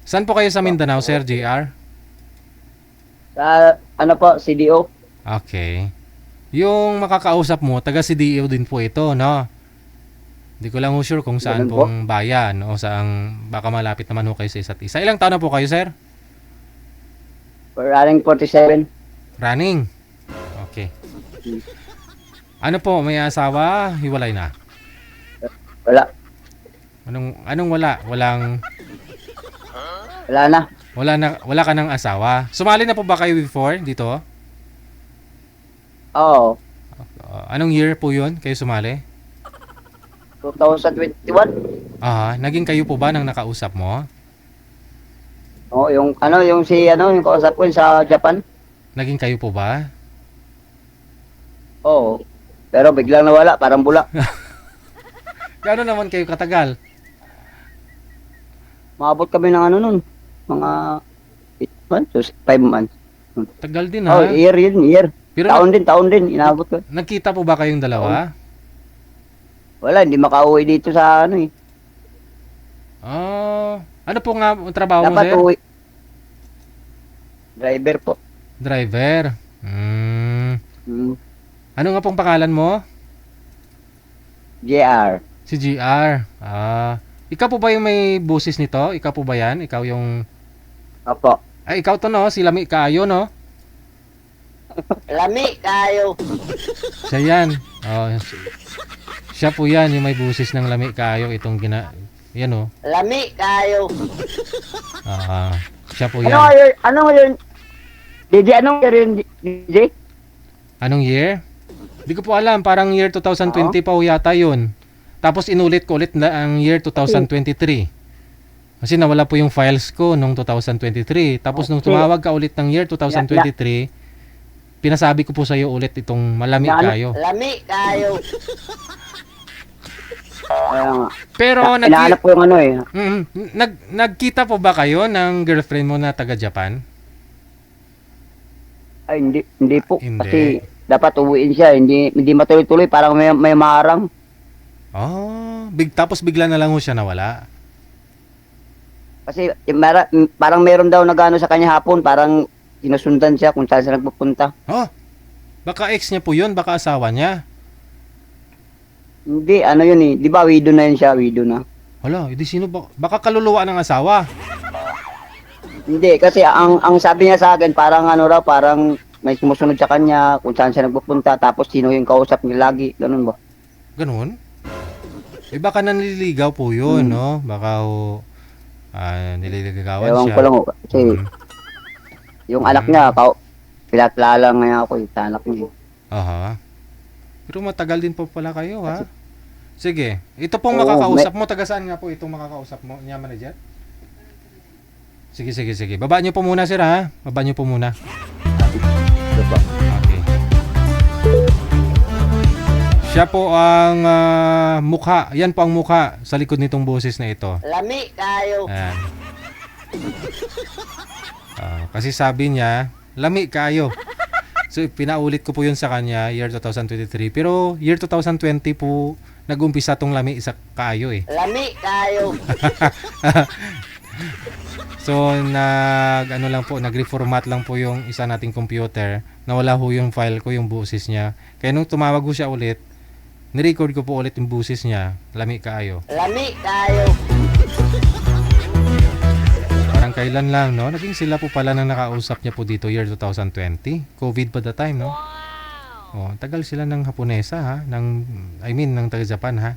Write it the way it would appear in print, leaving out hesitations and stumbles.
Saan po kayo sa Mindanao, Sir JR? Sa, ano po, CDO. Okay. Yung makakausap mo, taga CDO din po ito, no? Hindi ko lang sure kung saan Ganun po. pong bayan o saan baka malapit naman ho kayo sa isa't isa. Ilang taon na po kayo, sir? Running 47. Running. Okay. Ano po, may asawa? Hiwalay na. Wala. Anong wala? Wala na. Wala ka ng asawa. Sumali na po ba kayo before dito? Oo. Anong year po 'yun kayo sumali? 2021. Naging kayo po ba nang nakausap mo? Oo, yung yung kausap ko yun sa Japan. Naging kayo po ba? Oo. Pero biglang nawala, parang bula. Gaano naman kayo katagal? Maabot kami ng ano nun. Mga 8 months, 5 months. Tagal din Oh, ha. year. Pero Taon din, inabot ko. nagkita po ba kayong dalawa? Wala, hindi makauwi dito sa ano eh. Ano po nga ang trabaho mo, Dapat sir? uwi. Driver po. Driver. Hmm. Ano nga pong pangalan mo? JR. Si GR. Ikaw po ba yung may busis nito? Ikaw po ba yan? Ikaw yung... Opo. Ay, ikaw to no? Si Lami Kaayo no? Lami kayo. Siya yan. Siya po yan, yung may busis ng Lami Kaayo. Itong yan o. Lami kayo. Siya po yan. Ano ngayon? DJ, anong year yun, DJ? Anong year? Hindi ko po alam. Parang year 2020 pa o yata yun. Tapos inulit ko ulit na ang year 2023. Kasi nawala po yung files ko nung 2023. Tapos nung tumawag ka ulit ng year 2023, pinasabi ko po sa iyo ulit itong malami kayo. Lami kayo. Pero Inaanap ko yung ano eh. nagkita po ba kayo ng girlfriend mo na taga Japan? Ay, hindi po. Hindi. Kasi dapat uwiin siya. Hindi matuloy-tuloy. Parang may marang. Tapos bigla na lang ho siya nawala. Kasi parang meron daw nagano sa kanya hapon. Parang sinusundan siya kung saan siya nagpupunta. Baka ex niya po yun. Baka asawa niya. Hindi, ano yun eh. Di ba, widow na yun siya. Widow na. Hala, edi sino ba? Baka kaluluwa ng asawa. Hindi, kasi ang sabi niya sa akin, parang ano raw, parang may sumusunod sa kanya, kung saan siya nagpupunta, tapos sino yung kausap niya lagi, ganun ba? Ganun? Baka nanliligaw po yun, no? Baka nililigawan Ewan siya. ko lang ho, kasi yung anak niya, pinakilala nga ako sa anak niya. Pero matagal din po pala kayo, ha? Sige, ito pong Oo, makakausap mo, taga saan nga po itong makakausap mo, niya manager? Sige. Baba niyo po muna, sir, ha? Baba niyo po muna. Okay. Siya po ang mukha. Yan po ang mukha sa likod nitong boses na ito. Lami kayo. Ayan. Kasi sabi niya, lami kayo. So, pinaulit ko po yun sa kanya, year 2023. Pero, year 2020 po, nag-umpisa tong lami sa kayo eh. Lami kayo. So, nag-reformat lang po yung isa nating computer. Nawala ho yung file ko, yung busis niya. Kaya nung tumawag ko siya ulit, nirecord ko po ulit yung busis niya. Lami kayo. Lami kayo. Parang kailan lang, no? Naging sila po pala nang nakausap niya po dito, year 2020. COVID pa the time, no? Tagal sila ng Haponesa, ha? Ng taga Japan, ha?